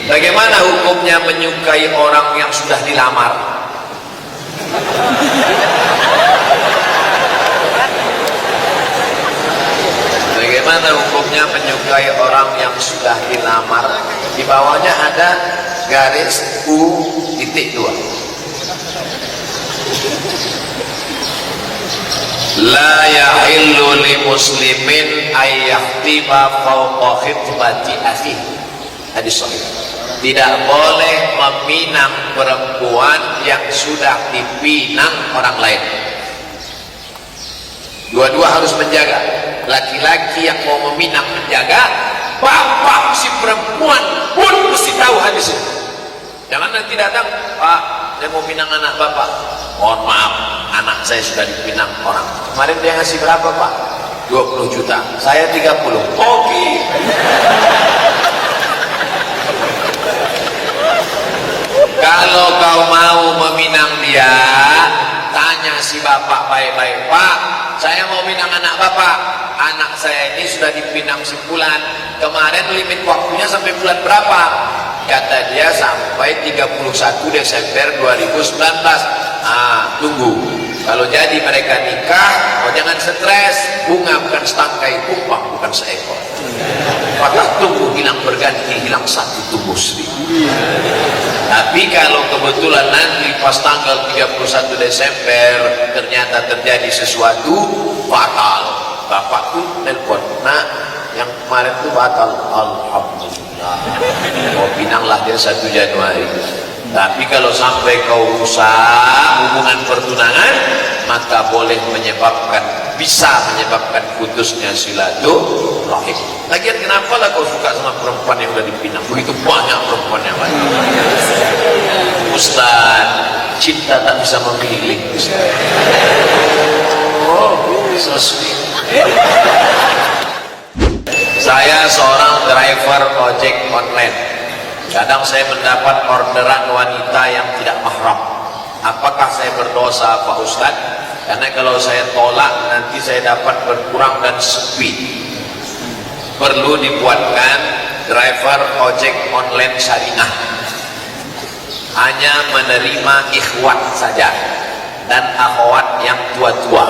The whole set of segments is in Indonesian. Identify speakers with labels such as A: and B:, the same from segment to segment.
A: Bagaimana hukumnya menyukai orang yang sudah dilamar? Bagaimana hukumnya menyukai orang yang sudah dilamar? Di bawahnya ada garis U.2. La yahillu li muslimin ayyahtiba fawqa khitbati akhihi. Hadis sahih. Tidak boleh meminang perempuan yang sudah dipinang orang lain. Dua-dua harus menjaga. Laki-laki yang mau meminang menjaga, bapak si perempuan pun mesti tahu hadis ini. Jangan nanti datang, Pak, saya mau pinang anak bapak. Mohon maaf, anak saya sudah dipinang orang. Kemarin dia ngasih berapa, Pak? 20 juta. Saya 30. Oke. Kalau kau mau meminang dia, tanya si bapak baik-baik. Pak, saya mau minang anak bapak. Anak saya ini sudah dipinang sebulan. Kemarin limit waktunya sampai bulan berapa? Kata dia sampai 31 Desember 2019. Tunggu. Kalau jadi mereka nikah, jangan stres. Bunga bukan setangkai, tumpang bukan seekor. Patah tumbuh hilang berganti, hilang satu tumbuh seribu. Tapi kalau kebetulan nanti pas tanggal 31 Desember ternyata terjadi sesuatu fatal, bapakku nelpon, nak, yang kemarin itu batal. Alhamdulillah, mau pinanglah dia 1 Januari. Tapi kalau sampai kau rusak hubungan pertunangan, maka boleh bisa menyebabkan putusnya silaturahim. Lagian kenapa lah kau suka sama perempuan yang udah dipinang? Begitu banyak perempuan yang lain. Ustaz, cinta tak bisa memilih. So sweet. Saya seorang driver ojek online. Kadang saya mendapat orderan wanita yang tidak mahram. Apakah saya berdosa, Pak Ustaz? Karena kalau saya tolak nanti saya dapat berkurang dan sepi. Perlu dibuatkan driver ojek online syariah. Hanya menerima ikhwat saja dan akhwat yang tua-tua.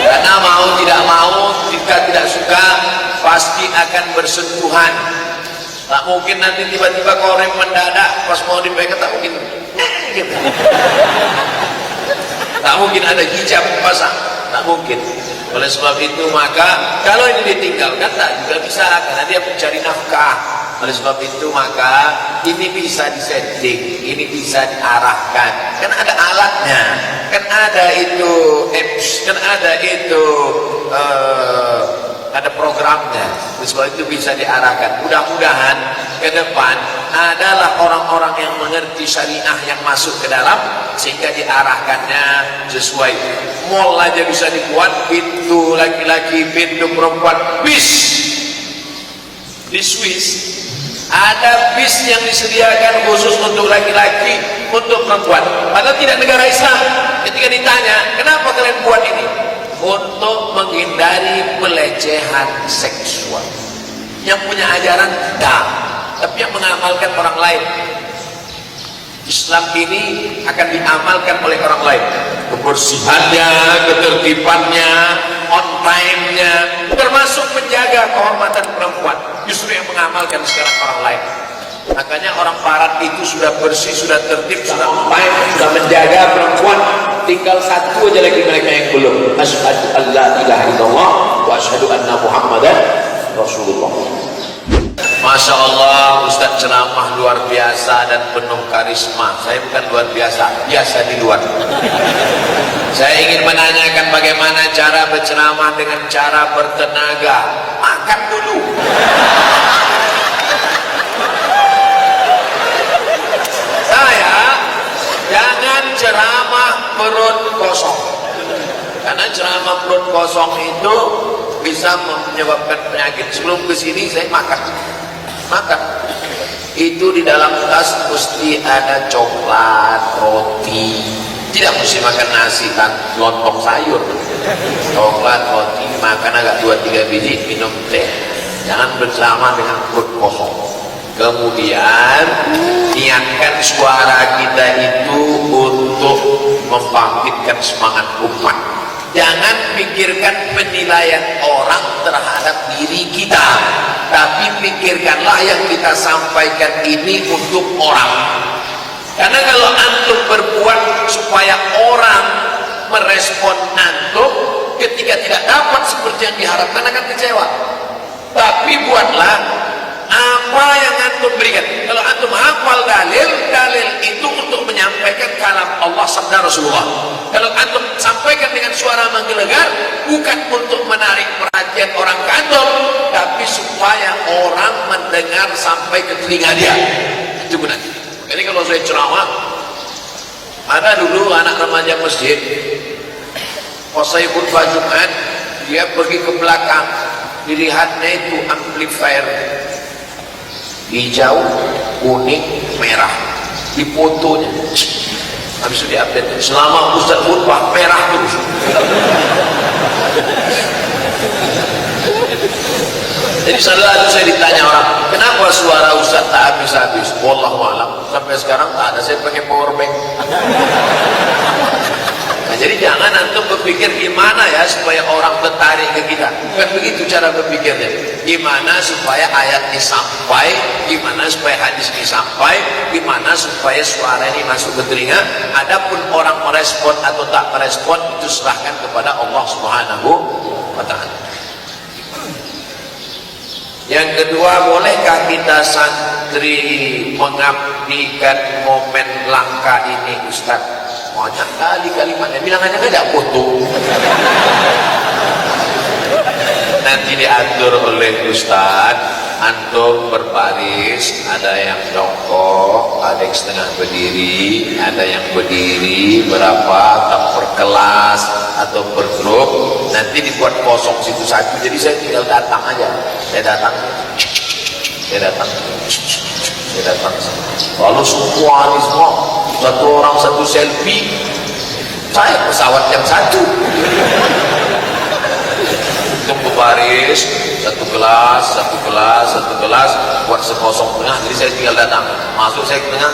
A: Karena mau tidak mau, jika tidak suka, pasti akan bersentuhan. Tak mungkin nanti tiba-tiba kau rem mendadak pas mau dipegang, tak mungkin. Gitu. Tak mungkin ada hijab pasang, tak mungkin. Oleh sebab itu maka kalau ini ditinggalkan tak juga bisa, karena dia mencari nafkah. Oleh sebab itu maka ini bisa disetting, ini bisa diarahkan. Kan ada alatnya, kan ada itu apps, kan ada itu ada programnya. Oleh sebab itu bisa diarahkan. Mudah-mudahan ke depan adalah orang-orang yang mengerti syariah yang masuk ke dalam, sehingga diarahkannya sesuai. Mall aja bisa dibuat, pintu laki-laki, pintu perempuan, bis. Di Swiss ada bis yang disediakan khusus untuk laki-laki, untuk perempuan. Padahal tidak negara Islam. Ketika ditanya, kenapa kalian buat ini? Untuk menghindari pelecehan seksual. Yang punya ajaran tidak, tapi yang mengamalkan orang lain. Islam ini akan diamalkan oleh orang lain. Kebersihannya, ketertibannya, on time-nya, termasuk menjaga kehormatan perempuan. Justru yang mengamalkan sekarang orang lain. Makanya orang barat itu sudah bersih, sudah tertib, sudah on time, sudah menjaga perempuan. Tinggal satu aja lagi mereka yang belum. Asyhadu an la ilaha illallah wa asyhadu anna Muhammadan Rasulullah. Masya Allah, Ustaz ceramah luar biasa dan penuh karisma. Saya bukan luar biasa, biasa di luar. Saya ingin menanyakan bagaimana cara berceramah dengan cara bertenaga. Makan dulu. Saya jangan ceramah perut kosong. Karena ceramah perut kosong itu bisa menyebabkan penyakit. Sebelum kesini saya makan. Itu di dalam tas mesti ada coklat, roti. Tidak mesti makan nasi dan lontong sayur. Coklat, roti, makan agak 2-3 biji, minum teh. Jangan bersama dengan perut kosong. Kemudian niatkan suara kita itu untuk membangkitkan semangat umat. Jangan pikirkan penilaian orang terhadap diri kita, tapi pikirkanlah yang kita sampaikan ini untuk orang. Karena kalau antum berbuat supaya orang merespon antum, ketika tidak dapat seperti yang diharapkan akan kecewa. Tapi buatlah apa yang antum berikan. Kalau antum hafal dalil itu untuk menyampaikan kalam Allah sabda Rasulullah. Kalau antum sampaikan dengan suara menggelegar, bukan untuk menarik perhatian orang ke antum, tapi supaya orang mendengar sampai ke telinga dia. Itu gunanya. Jadi kalau saya ceramah, ada dulu anak remaja masjid, pas saya khutbah Jumat, dia pergi ke belakang, dilihatnya itu amplifier hijau, kuning, merah, di fotonya. Habis itu diupdate, selama Ustaz khutbah merah terus. Jadi selalu saya ditanya orang, kenapa suara Ustaz tak habis-habis? Wallahualam, sampai sekarang tak ada, saya pakai power bank. Nah, jadi jangan antum berpikir gimana ya supaya orang tertarik ke kita. Bukan begitu cara berpikirnya. Gimana supaya ayat ini sampai, gimana supaya hadis ini sampai, gimana supaya suara ini masuk ke telinga. Adapun orang merespon atau tak merespon, itu serahkan kepada Allah Subhanahu wa ta'ala. Yang kedua, bolehkah kita santri mengabdikan momen langka ini Ustaz? Banyak kali kalimatnya, bilang aja nggak foto. Nanti diatur oleh Ustaz, antum berbaris, ada yang jongkok, ada yang setengah berdiri, ada yang berdiri berapa, tak per kelas atau per grup. Nanti dibuat kosong situ satu, jadi saya tinggal datang aja. Saya datang. Lalu semua ini semua, satu orang satu selfie, saya pesawat yang satu. Tunggu baris, satu kelas, buat sekosong tengah, jadi saya tinggal datang. Masuk saya ke tengah,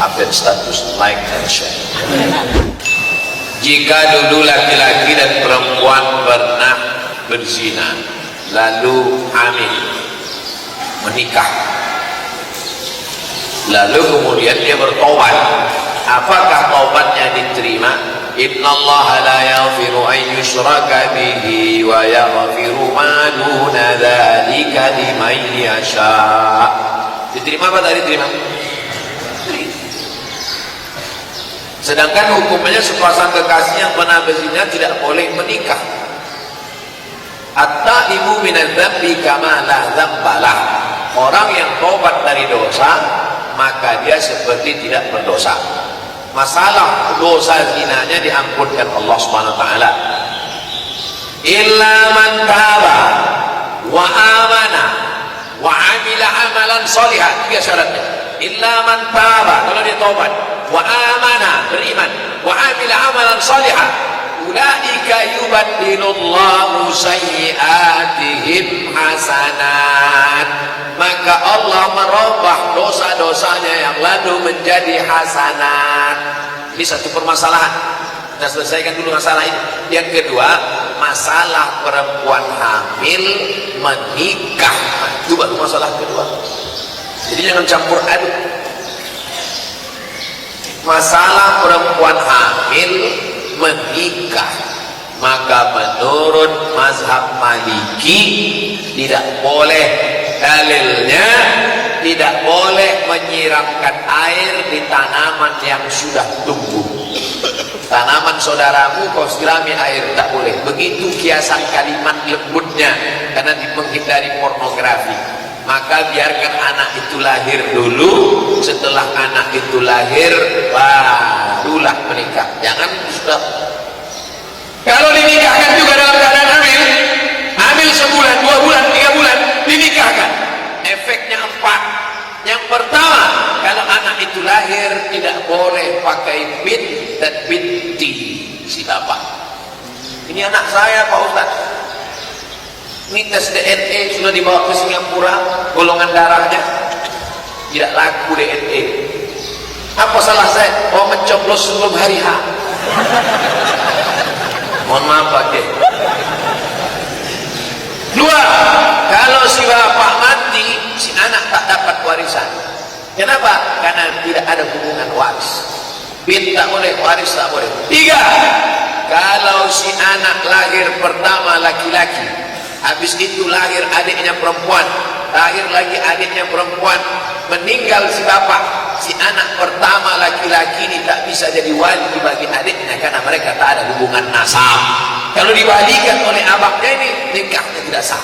A: update status, like and share. Jika dulu laki-laki dan perempuan pernah berzina, lalu hamil, menikah, lalu kemudian dia bertobat, apakah tobatnya diterima? Innallaha la yaghfiru an yushraka bihi wa yaghfiru ma duna dzalika liman yasha. Diterima apa tak diterima? Sedangkan hukumnya sepasang kekasih yang pernah berzina tidak boleh menikah. At-taibu minadz dzambi kama la dzambalah. Orang yang tobat dari dosa, maka dia seperti tidak berdosa. Masalah dosa zinanya diampunkan Allah Subhanahu wa taala. Illa man taba wa amana wa amila amalan shalihan. Tiga syaratnya. Illa man taba, kalau dia tobat, wa amana, beriman, wa amila amalan shalihan, ulaika yubaddilullahu sayyi'atihim hasanat. Maka Allah merubah dosa-dosanya yang lalu menjadi hasanat. Ini satu permasalahan. Kita selesaikan dulu masalah ini. Yang kedua, masalah perempuan hamil menikah. Itu baru masalah kedua. Jadi jangan campur aduk. Masalah perempuan hamil menikah, maka menurut mazhab Maliki tidak boleh, dalilnya tidak boleh menyiramkan air di tanaman yang sudah tumbuh. Tanaman saudaramu kau sirami air, tak boleh. Begitu kiasan kalimat lembutnya, karena menghindari pornografi. Maka biarkan anak itu lahir dulu. Setelah anak itu lahir, barulah menikah. Jangan sudah. Kalau dinikahkan juga dalam keadaan hamil sebulan, 2 bulan, 3 bulan, dinikahkan. Efeknya 4. Yang pertama, kalau anak itu lahir tidak boleh pakai bin dan binti si bapak. Ini anak saya Pak Ustaz. Ini sudah dibawa ke Singapura, golongan darahnya tidak laku DNA. Apa salah saya? Oh, mencoblos sebelum hari H. Mohon maaf Pak Kiai. Dua, kalau si bapak mati, si anak tak dapat warisan. Kenapa? Karena tidak ada hubungan waris. Bin tak boleh, waris tak boleh. Tiga, kalau si anak lahir pertama laki-laki, habis itu lahir adiknya perempuan, lahir lagi adiknya perempuan, meninggal si bapak, si anak pertama laki-laki ini tak bisa jadi wali bagi adiknya karena mereka tak ada hubungan nasab. Kalau diwalikan oleh abangnya ini, nikahnya tidak sah.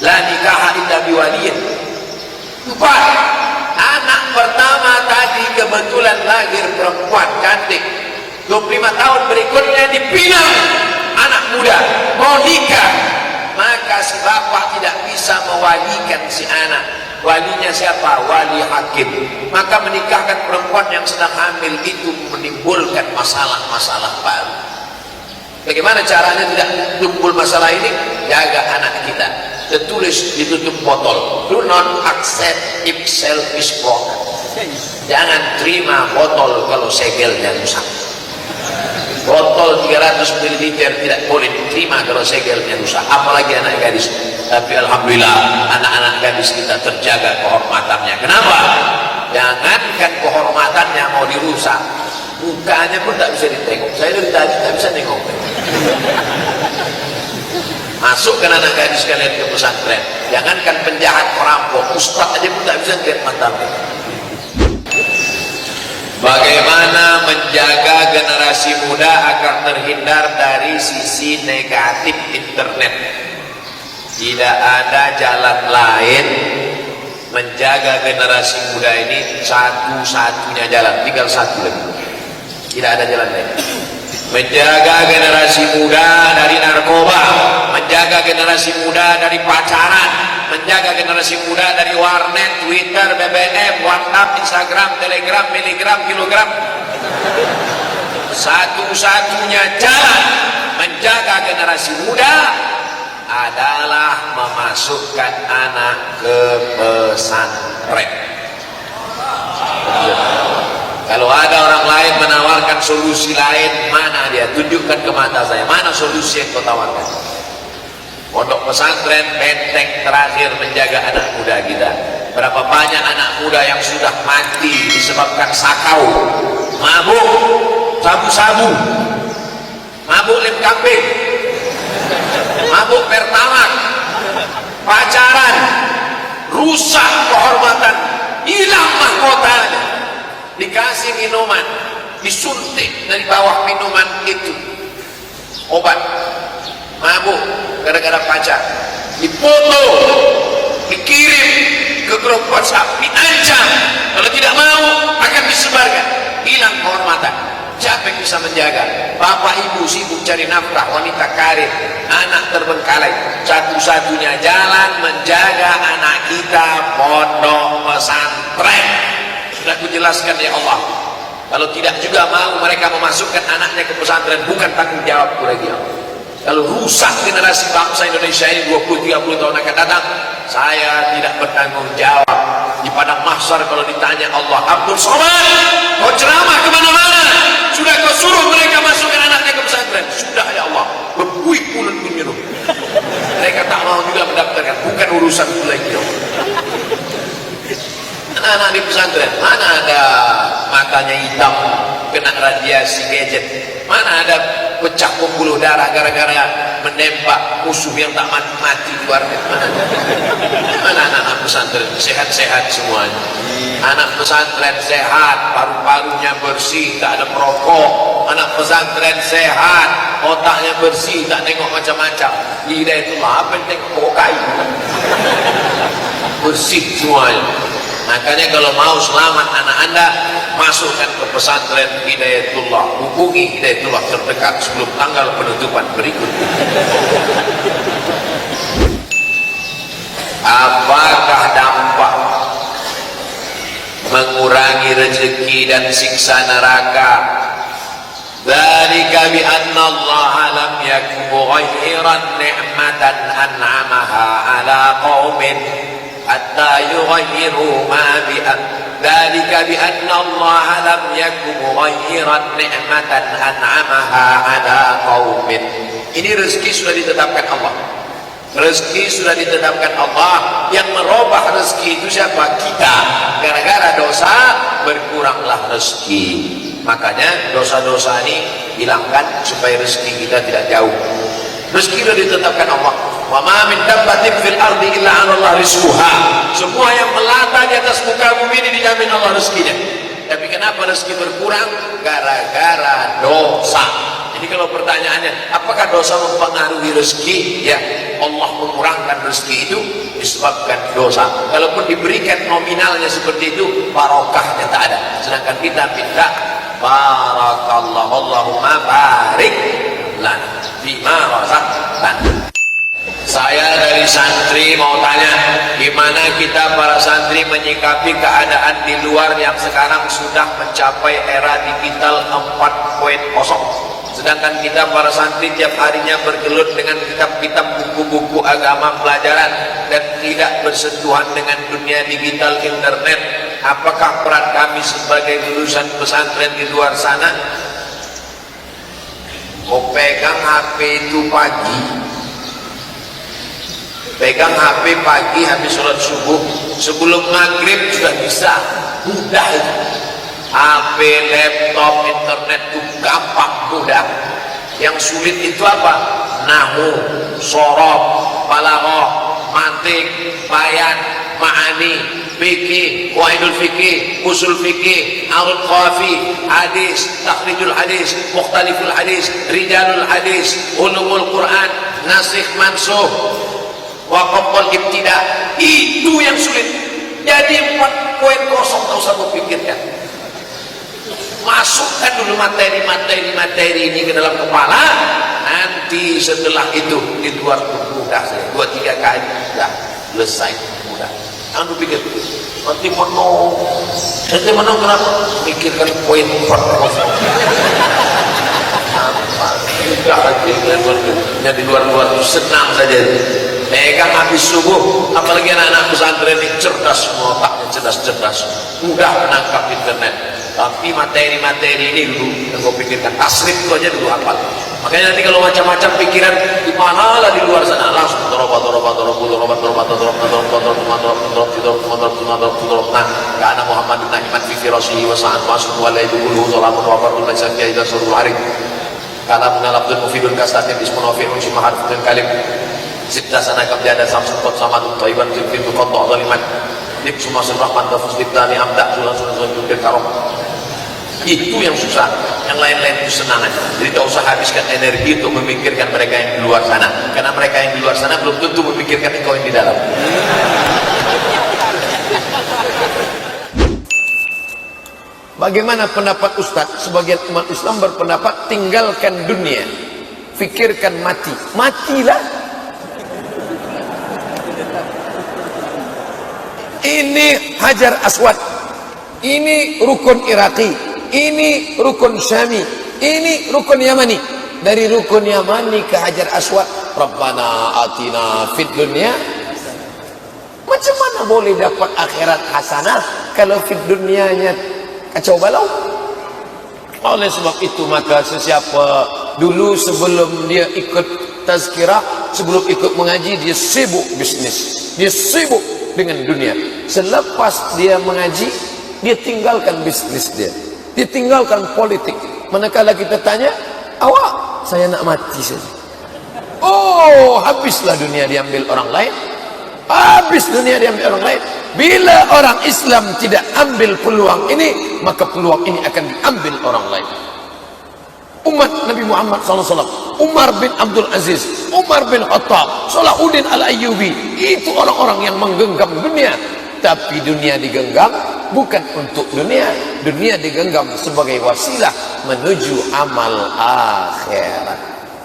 A: La nikaha illa biwaliyin. Empat, anak pertama tadi kebetulan lahir perempuan cantik, 25 tahun berikutnya dipinang anak muda, mau nikah, maka si bapak tidak bisa mewalikan si anak. Walinya siapa? Wali hakim. Maka menikahkan perempuan yang sedang hamil itu menimbulkan masalah-masalah baru. Bagaimana caranya tidak timbul masalah ini? Jaga anak kita. Tertulis ditutup botol, do not accept if self is broken. Jangan terima botol kalau segelnya rusak. Botol 300 ml tidak boleh diterima kalau segelnya rusak, apalagi anak gadis. Tapi alhamdulillah anak-anak gadis kita terjaga kehormatannya. Kenapa? Jangankan kehormatannya mau dirusak, mukanya pun tak bisa ditengok. Saya dari tadi tak bisa nengok. Masukkan anak gadis kalian ke pesantren, jangankan penjahat perampok, ustaz aja pun tak bisa lihat matamu. Bagaimana menjaga generasi muda agar terhindar dari sisi negatif internet? Tidak ada jalan lain menjaga generasi muda ini, satu-satunya jalan, tinggal satu lagi. Tidak ada jalan lain. Menjaga generasi muda dari narkoba, menjaga generasi muda dari pacaran, menjaga generasi muda dari warnet, Twitter, BBM, WhatsApp, Instagram, Telegram, miligram, kilogram. Satu-satunya jalan menjaga generasi muda adalah memasukkan anak ke pesantren. Kalau ada orang lain menawarkan solusi lain, mana dia? Tunjukkan ke mata saya, mana solusi yang kau tawarkan? Pondok pesantren benteng terakhir menjaga anak muda kita. Berapa banyak anak muda yang sudah mati disebabkan sakau, mabuk, sabu-sabu, mabuk lem kambing, mabuk pertamak, pacaran, rusak kehormatan, hilang mahkotanya. Dikasih minuman, disuntik dari bawah minuman itu obat, mabuk gara-gara pacar, dipoto, dikirim ke grup WhatsApp, diancam kalau tidak mau akan disebarkan. Hilang kehormatan. Siapa yang bisa menjaga? Bapak ibu sibuk cari nafkah, wanita karir, anak terbengkalai. Satu-satunya jalan menjaga anak kita pondok pesantren. Sudah kujelaskan ya Allah. Kalau tidak juga mau mereka memasukkan anaknya ke pesantren, bukan tanggung jawabku lagi ya Allah. Kalau rusak generasi bangsa Indonesia ini 20-30 tahun akan datang, saya tidak bertanggung jawab. Di padang mahsyar kalau ditanya Allah, Abdul Somad, kau ceramah kemana-mana, sudah kau suruh mereka masukkan anaknya ke pesantren? Sudah ya Allah, berbuih mulut menyuruh. Mereka tak mau juga mendaftarkan, bukan urusan itu lagi ya Allah. Anak-anak di pesantren, mana ada matanya hitam kena radiasi gadget, mana ada pecah pembuluh darah gara-gara menembak musuh yang tak mati-mati di warnet. Mana anak-anak pesantren sehat-sehat semuanya? Anak pesantren sehat, paru-parunya bersih, tak ada perokok. Anak pesantren sehat, otaknya bersih, tak tengok macam-macam. Hidayatullah apa yang tengok kokai? Bersih semuanya. Makanya kalau mau selamat anak anda, masukkan ke pesantren Hidayatullah. Hubungi Hidayatullah terdekat sebelum tanggal penutupan berikut. Apakah dampak mengurangi rezeki dan siksa neraka Dzalika bi anna Allah lam yakun mughayyiran ni'matan an'amaha ala qaumin hatta yughayyiru ma bi dzalika bi anna Allah lam yakun mughayyiran ni'matan an'amaha ala qaumin. Ini rezeki sudah ditetapkan Allah. Rezeki sudah ditetapkan Allah. Yang merubah rezeki itu siapa? Kita. Gara-gara dosa berkuranglah rezeki. Makanya dosa-dosa ini hilangkan supaya rezeki kita tidak jauh. Rezeki sudah ditetapkan Allah. Wa ma min dabbatin fil ardi illa 'ala Allah rizquha. Semua yang melata di atas muka bumi ini dijamin Allah rezekinya. Tapi kenapa rezeki berkurang? Gara-gara dosa. Jadi kalau pertanyaannya, apakah dosa mempengaruhi rezeki? Ya, Allah mengurangkan rezeki itu disebabkan dosa. Kalaupun diberikan nominalnya seperti itu, barokahnya tak ada. Sedangkan kita minta barakallahu, Allahumma barik lana bima razaqtana. Saya dari santri mau tanya, gimana kita para santri menyikapi keadaan di luar yang sekarang sudah mencapai era digital 4.0. Sedangkan kita para santri tiap harinya bergelut dengan kitab-kitab buku-buku agama pelajaran dan tidak bersentuhan dengan dunia digital internet. Apakah peran kami sebagai lulusan pesantren di luar sana? Mau pegang HP itu pagi, pegang HP pagi habis sholat subuh, sebelum maghrib sudah bisa, mudah itu. HP, laptop, internet itu gampang, mudah. Yang sulit itu apa? Nahwu, shorof, balaghah, mantik, bayan, ma'ani, fikih, qawaidul fikih, usul fikih, arud qafi, hadis, takhrijul hadis, mukhtaliful hadis, rijalul hadis, ulumul Quran, nasikh mansukh, waqaf wal ibtida. Itu yang sulit. Jadi 4.0 tak usah berpikirkan. Masukkan dulu materi ini ke dalam kepala. Nanti setelah itu di luar mudah saja. 2-3 kali sudah selesai, mudah. Jangan berpikir nanti menang kenapa? Pikirkan poin 4.0. Sudah aja di luar senang saja. Pegang habis subuh, apalagi anak-anak pesantren ini cerdas, semua otaknya cerdas, mudah menangkap internet. Tapi materi-materi ini dulu yang kau pikirkan, tasrif itu aja dulu hafal. Makanya nanti kalau macam-macam pikiran di mana lah di luar sana, langsung nah, karena Muhammad bin Nahiman fi firasihi wa sa'an masuk walaidu kulhu zalamun wa fardun laisa fiha idza surul harim. Kalam nalabdul mufidun kastatin ismun wa fi'un simahar dan kalim. Zidda sana kabjada samsul qad samadun thayyiban zilfin biqadda zaliman. Lip sumasul rahman tafus ditani amda sulan karom. Itu yang susah, yang lain-lain itu senang aja. Jadi tak usah habiskan energi untuk memikirkan mereka yang di luar sana, karena mereka yang di luar sana belum tentu memikirkan engkau yang di dalam. Bagaimana pendapat Ustaz? Sebagian umat Islam berpendapat tinggalkan dunia, fikirkan mati. Matilah. Ini Hajar Aswad, ini rukun Iraki, ini rukun Syami, ini rukun Yamani. Dari rukun Yamani ke Hajar Aswad, Rabbana atina fid dunya. Macam mana boleh dapat akhirat hasanah kalau fid dunyanya kacau balau? Oleh sebab itu maka sesiapa dulu sebelum dia ikut tazkirah, sebelum ikut mengaji, dia sibuk bisnis, dia sibuk dengan dunia. Selepas dia mengaji, dia tinggalkan bisnis dia tinggalkan politik. Manakala kita tanya, awak, saya nak mati saja. Oh, habislah dunia diambil orang lain, habis dunia diambil orang lain. Bila orang Islam tidak ambil peluang ini, maka peluang ini akan diambil orang lain. Umat Nabi Muhammad SAW, Umar bin Abdul Aziz, Umar bin Khattab, Salahuddin Al-Ayyubi, itu orang-orang yang menggenggam dunia. Tapi dunia digenggam bukan untuk dunia, dunia digenggam sebagai wasilah menuju amal akhirat.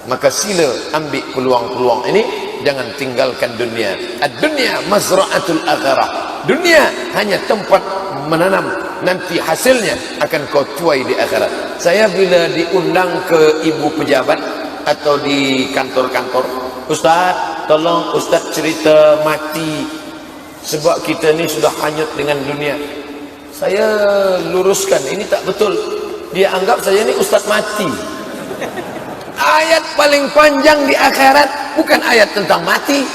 A: Maka sila ambil peluang-peluang ini, jangan tinggalkan dunia. Ad-dunya mazra'atul akhirah. Dunia hanya tempat menanam, nanti hasilnya akan kau tuai di akhirat. Saya bila diundang ke ibu pejabat atau di kantor-kantor, Ustaz, tolong Ustaz cerita mati, sebab kita ni sudah hanyut dengan dunia. Saya luruskan, ini tak betul. Dia anggap saya ni Ustaz mati. Ayat paling panjang di akhirat bukan ayat tentang mati.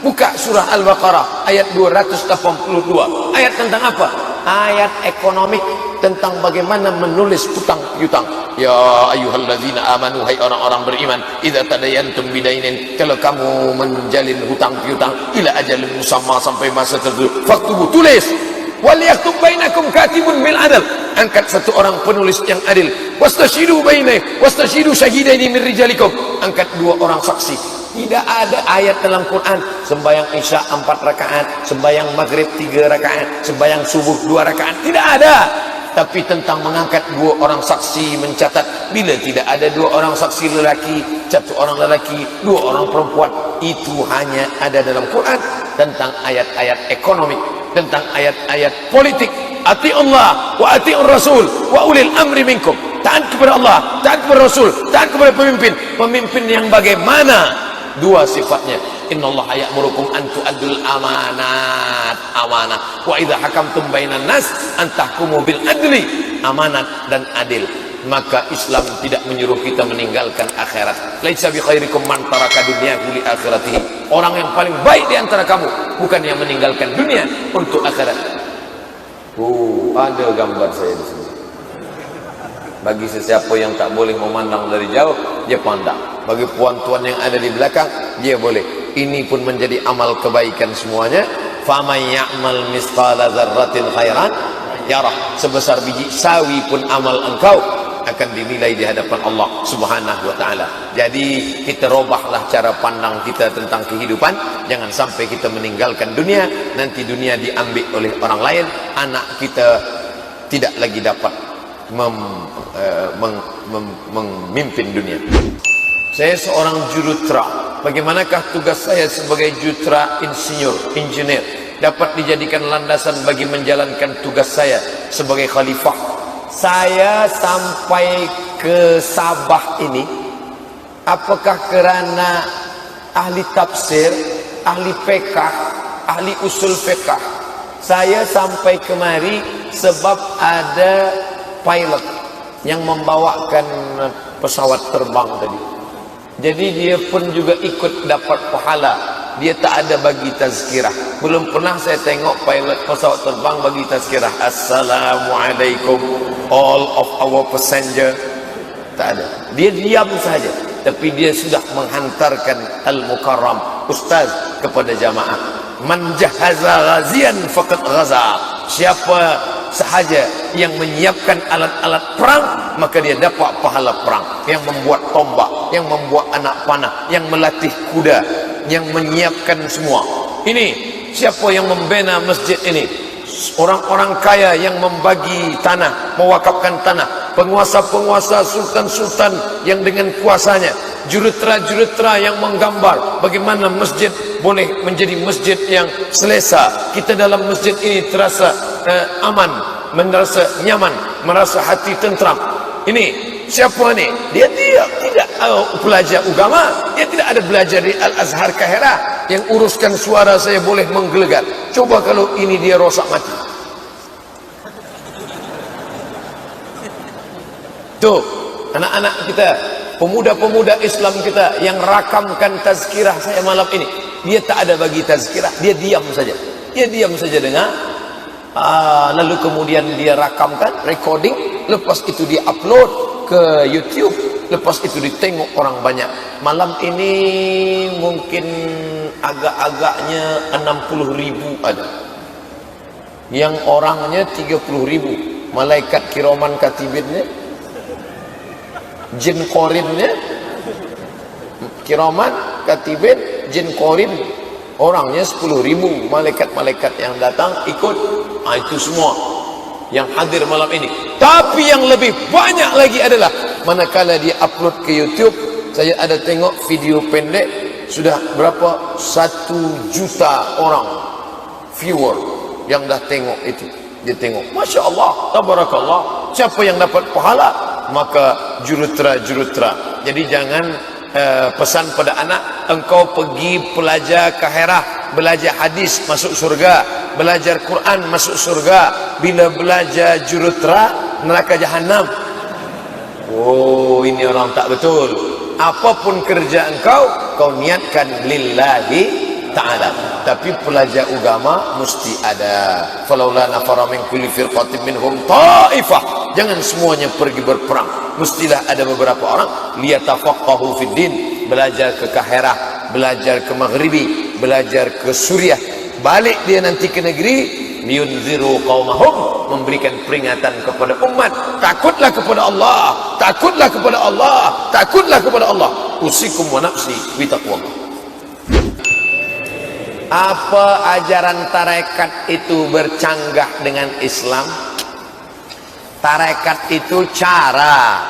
A: Buka surah Al-Baqarah ayat 282. Ayat tentang apa? Ayat ekonomik, tentang bagaimana menulis hutang piutang. Ya ayyuhalladzina amanu, hai orang-orang beriman, idza tadayantum bidainin, kalau kamu menjalin hutang piutang ila ajalin musamma, sampai masa tertentu, faktubu, tulis. Wal yaktub bainakum katibun bil adl, angkat satu orang penulis yang adil. Wastashidu wastashidu syahidaini min rijalikum, angkat dua orang saksi. Tidak ada ayat dalam Quran sembahyang isya 4 rakaat, sembahyang maghrib 3 rakaat, sembahyang subuh 2 rakaat. Tidak ada. Tapi tentang mengangkat 2 orang saksi, mencatat. Bila tidak ada 2 orang saksi lelaki, 1 orang lelaki, 2 orang perempuan, itu hanya ada dalam Quran. Tentang ayat-ayat ekonomi, tentang ayat-ayat politik. Ati Allah wa ati'ur Rasul wa ulil amri minkum. Taat kepada Allah, taat kepada Rasul, taat kepada pemimpin. Pemimpin yang bagaimana? 2 sifatnya. Innallaha ya'murukum an tu'addul amanat, amanah. Wa idza hakamtum bainan nas an tahkumu bil adli, amanat dan adil. Maka Islam tidak menyuruh kita meninggalkan akhirat. Laisa bi khairikum man taraka dunyahu li akhiratihi. Orang yang paling baik di antara kamu bukan yang meninggalkan dunia untuk akhirat. Ada gambar saya di sini. Bagi sesiapa yang tak boleh memandang dari jauh, dia pandang. Bagi puan-tuan yang ada di belakang, dia boleh. Ini pun menjadi amal kebaikan semuanya. Faman ya'mal misqala dzarratin khairan yarah. Sebesar biji sawi pun amal engkau akan dinilai di hadapan Allah Subhanahu wa taala. Jadi kita robahlah cara pandang kita tentang kehidupan. Jangan sampai kita meninggalkan dunia, nanti dunia diambil oleh orang lain, anak kita tidak lagi dapat memimpin dunia. Saya seorang jurutera. Bagaimanakah tugas saya sebagai jurutera engineer dapat dijadikan landasan bagi menjalankan tugas saya sebagai khalifah? Saya sampai ke Sabah ini apakah kerana ahli tafsir, ahli fiqh, ahli usul fiqh? Saya sampai kemari sebab ada pilot yang membawakan pesawat terbang tadi. Jadi dia pun juga ikut dapat pahala. Dia tak ada bagi tazkirah. Belum pernah saya tengok pilot pesawat terbang bagi tazkirah. Assalamualaikum all of our passenger. Tak ada. Dia diam saja. Tapi dia sudah menghantarkan al-mukarram ustaz kepada jamaah. Man jahaza ghazian faqad ghaza. Siapa sahaja yang menyiapkan alat-alat perang, maka dia dapat pahala perang. Yang membuat tombak, yang membuat anak panah, yang melatih kuda, yang menyiapkan semua. Ini siapa yang membina masjid ini? Orang-orang kaya yang membagi tanah, mewakafkan tanah, penguasa-penguasa, sultan-sultan yang dengan kuasanya, jurutera-jurutera yang menggambar bagaimana masjid boleh menjadi masjid yang selesa. Kita dalam masjid ini terasa aman, merasa nyaman, merasa hati tentram. Ini siapa ni? Dia tidak pelajar agama. Dia tidak ada belajar di Al-Azhar Kahirah yang uruskan suara saya boleh menggelegar. Coba kalau ini dia rosak mati. Tuh, anak-anak kita, pemuda-pemuda Islam kita yang rakamkan tazkirah saya malam ini, dia tak ada bagi tazkirah, dia diam saja. Dia diam saja dengar. Lalu kemudian dia rakamkan, recording, lepas itu dia upload ke YouTube, lepas itu ditengok orang banyak. Malam ini mungkin agak-agaknya 60.000 ada. Yang orangnya 30.000. Malaikat kiraman katibinnya, jin korinnya, kiraman katibin, jin korin, orangnya 10.000. Malaikat-malaikat yang datang ikut. Itu semua yang hadir malam ini. Tapi yang lebih banyak lagi adalah manakala dia upload ke YouTube, saya ada tengok video pendek, sudah berapa 1 juta orang viewer yang dah tengok itu. Dia tengok, Masya Allah, Tabarakallah. Siapa yang dapat pahala?
B: maka jurutera. Jadi jangan pesan pada anak, engkau pergi belajar kahirah, belajar hadis masuk surga, belajar Quran masuk surga, bila belajar jurutera neraka jahanam. Oh, ini orang tak betul. Apapun kerja engkau, kau niatkan lillahi ta'ala. Tapi pelajar agama mesti ada. Falaula nafara min kulli firqatin minhum ta'ifah. Jangan semuanya pergi berperang. Mestilah ada beberapa orang liyatafaqahu fid din, belajar ke Kahirah, belajar ke Maghribi, belajar ke Suriah. Balik dia nanti ke negeri, liyunziru qaumahum, memberikan peringatan kepada umat. Takutlah kepada Allah, takutlah kepada Allah, takutlah kepada Allah. Usikum wa nafsi bi taqwallah. Apa ajaran tarekat itu bercanggah dengan Islam? Tarekat itu cara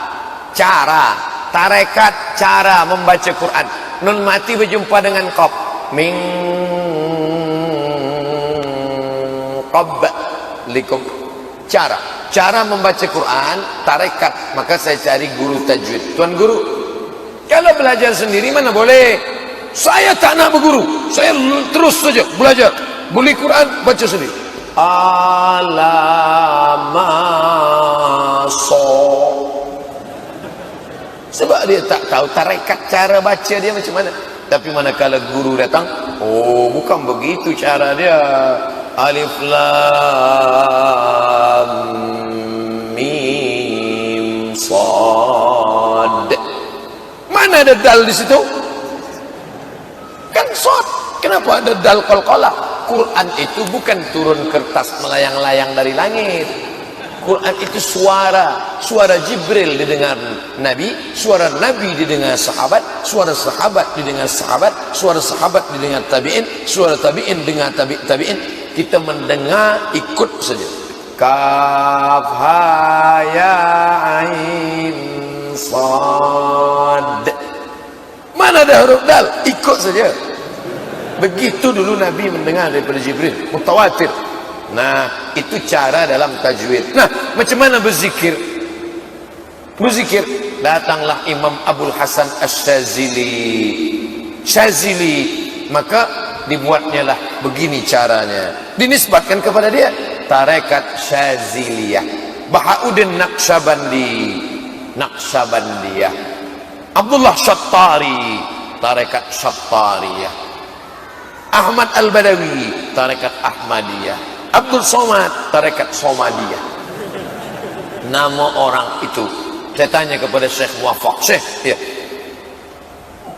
B: tarekat, cara membaca Quran. Nun mati berjumpa dengan qab min qablikum. Cara membaca Quran, tarekat. Maka saya cari guru tajwid. Tuan guru, kalau belajar sendiri mana boleh. Saya tak nak berguru, saya terus saja belajar. Beli Quran, baca sendiri. Alamaso. Sebab dia tak tahu tarekat, cara baca dia macam mana. Tapi manakala guru datang, oh bukan begitu cara dia. Alif lam mim sad. Mana ada dal di situ? Kan sad. Kenapa ada dal qalqalah? Quran itu bukan turun kertas melayang-layang dari langit. Quran itu suara Jibril didengar Nabi, suara Nabi didengar sahabat, suara sahabat didengar sahabat, suara sahabat didengar tabi'in, suara tabi'in dengar tabi'in. Kita mendengar, ikut saja. Kaf ha ya ain sad. Mana ada huruf dal? Ikut saja. Begitu dulu Nabi mendengar daripada Jibril, mutawatir. Nah, itu cara dalam tajwid. Nah, macam mana berzikir? Berzikir, datanglah Imam Abul Hasan Ash-Shazili. Maka dibuatnya lah begini caranya. Dinisbatkan kepada dia tarekat Syaziliyah. Bahauddin Naqsyabandiyah. Abdullah Syattari, tarekat Syattariyah. Ahmad Al-Badawi, tarekat Ahmadiyah. Abdul Somad, tarekat Somadiyah. Nama orang itu, saya tanya kepada Syekh Muwaffaq, Syekh, ya,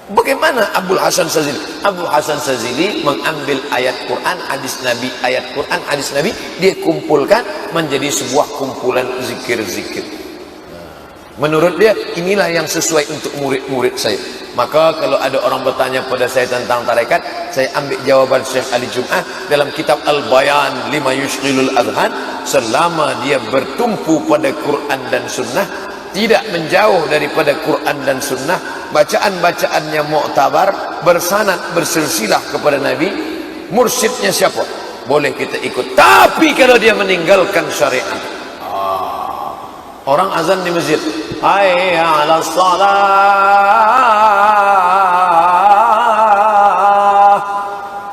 B: bagaimana Abdul Hasan Shazili? Abdul Hasan Shazili mengambil ayat Quran, hadis Nabi, ayat Quran, hadis Nabi, dia kumpulkan menjadi sebuah kumpulan zikir-zikir. Menurut dia, inilah yang sesuai untuk murid-murid saya. Maka kalau ada orang bertanya pada saya tentang tarekat, saya ambil jawaban Syekh Ali Jum'ah dalam kitab Al-Bayan lima yushghilul adhan. Selama dia bertumpu pada Quran dan Sunnah, tidak menjauh daripada Quran dan Sunnah, bacaan-bacaannya mu'tabar, bersanad, bersilsilah kepada Nabi, mursyidnya siapa? Boleh kita ikut. Tapi kalau dia meninggalkan syariat, orang azan di masjid, hayya 'alas salah,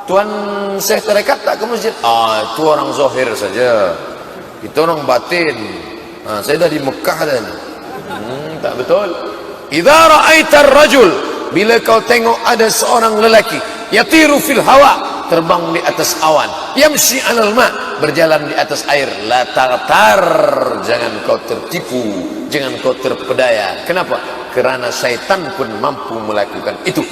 B: tuan Syekh tarekat tak ke masjid? Itu orang zahir saja, itu orang batin. Saya dah di Mekah dah ni. Tak betul. Idza ra'aitar rajul, bila kau tengok ada seorang lelaki, yatiru fil hawa, terbang di atas awan, yamshi 'alal ma, berjalan di atas air, la tartar, jangan kau tertipu, jangan kau terpedaya. Kenapa? Kerana syaitan pun mampu melakukan itu.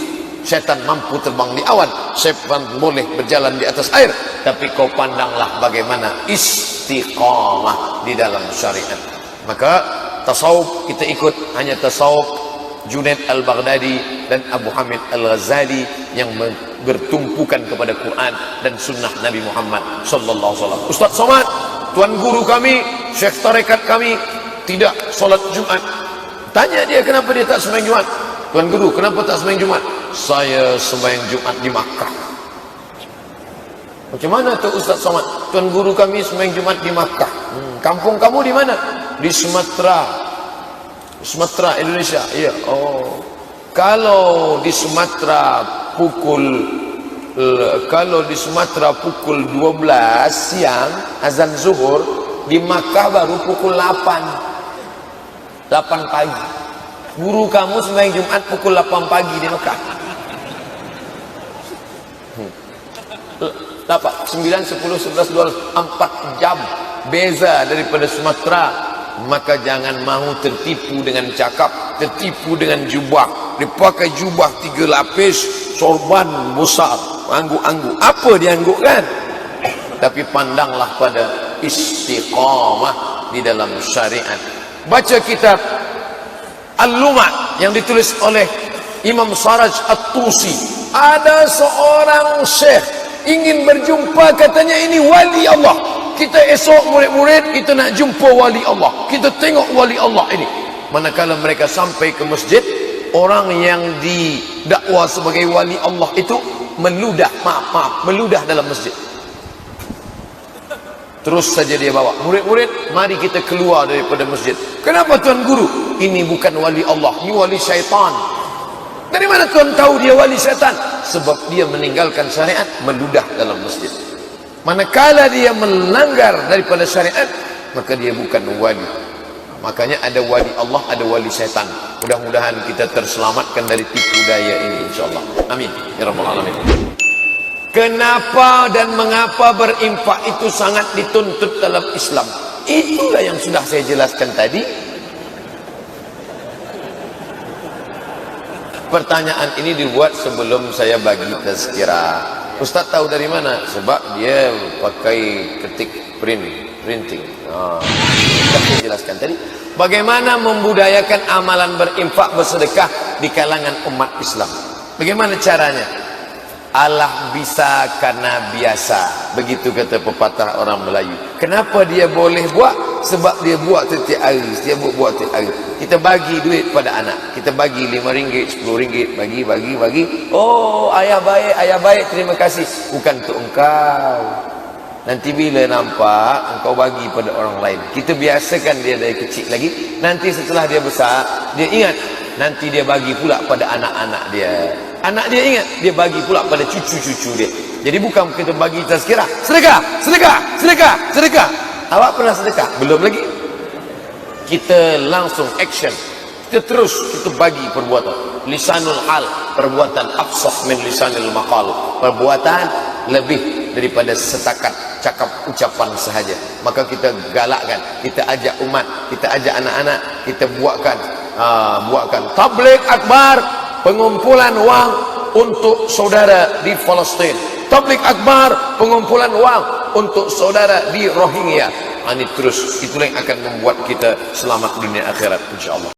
B: Syaitan mampu terbang di awan, syaitan boleh berjalan di atas air. Tapi kau pandanglah bagaimana istiqamah di dalam syariat. Maka tasawuf kita ikut hanya tasawuf Junaid Al-Baghdadi dan Abu Hamid Al-Ghazali yang bertumpukan kepada Quran dan sunnah Nabi Muhammad sallallahu alaihi wasallam. Ustaz Somad, tuan guru kami, syekh tarekat kami tidak solat Jumat. Tanya dia kenapa dia tak sembahyang Jumat. Tuan guru, kenapa tak sembahyang Jumat? Saya sembahyang Jumat di Makkah. Macam mana tu Ustaz Somad? Tuan guru kami sembahyang Jumat di Makkah. Kampung kamu di mana? Di Sumatera. Sumatera Indonesia. Iya. Oh. Kalau di Sumatera pukul 12 siang azan zuhur, di Makkah baru pukul 8 pagi. Guru kamu sembahyang Jumat pukul 8 pagi di Makkah. 9, 10, 11, 12, 4 jam beza daripada Sumatera. Maka jangan mahu tertipu dengan cakap, tertipu dengan jubah. Dia pakai jubah 3 lapis, sorban besar, angguk-angguk. Apa dia anggukkan? Tapi pandanglah pada istiqamah di dalam syariat. Baca kitab Al-Lum'ah yang ditulis oleh Imam Saraj At-Tusi. Ada seorang syekh ingin berjumpa, katanya ini wali Allah. Kita esok murid-murid, kita nak jumpa wali Allah, kita tengok wali Allah ini. Manakala mereka sampai ke masjid, orang yang didakwa sebagai wali Allah itu meludah, meludah dalam masjid. Terus saja dia bawa murid-murid, mari kita keluar daripada masjid. Kenapa Tuan Guru? Ini bukan wali Allah, ini wali syaitan. Dari mana Tuan tahu dia wali syaitan? Sebab dia meninggalkan syariat, meludah dalam masjid. Manakala dia melanggar daripada syariat, maka dia bukan wali. Makanya ada wali Allah, ada wali syaitan. Mudah-mudahan kita terselamatkan dari tipu daya ini, insyaAllah. Amin ya rabbal alamin. Kenapa dan mengapa berinfak itu sangat dituntut dalam Islam? Itulah yang sudah saya jelaskan tadi. Pertanyaan ini dibuat sebelum saya bagi tazkirah. Ustaz tahu dari mana? Sebab dia pakai ketik printing. Saya jelaskan tadi. Bagaimana membudayakan amalan berinfak bersedekah di kalangan umat Islam? Bagaimana caranya? Allah bisa karena biasa. Begitu kata pepatah orang Melayu. Kenapa dia boleh buat? Sebab dia buat setiap hari. Dia buat setiap hari. Kita bagi duit pada anak. Kita bagi RM5, RM10. Bagi. Oh, ayah baik, terima kasih. Bukan untuk engkau. Nanti bila nampak, engkau bagi pada orang lain. Kita biasakan dia dari kecil lagi. Nanti setelah dia besar, dia ingat. Nanti dia bagi pula pada anak-anak dia. Anak dia ingat, dia bagi pula pada cucu-cucu dia. Jadi bukan kita bagi tazkirah, sedekah. Awak pernah sedekah? Belum lagi. Kita langsung action. Kita bagi perbuatan. Lisanul hal, perbuatan afsah min lisanil maqal. Perbuatan lebih daripada setakat cakap ucapan sahaja. Maka kita galakkan, kita ajak umat, kita ajak anak-anak, kita buatkan tabligh akbar, pengumpulan wang untuk saudara di Palestin. Tabligh akbar, pengumpulan wang untuk saudara di Rohingya. Ini terus, itulah yang akan membuat kita selamat dunia akhirat, insyaAllah.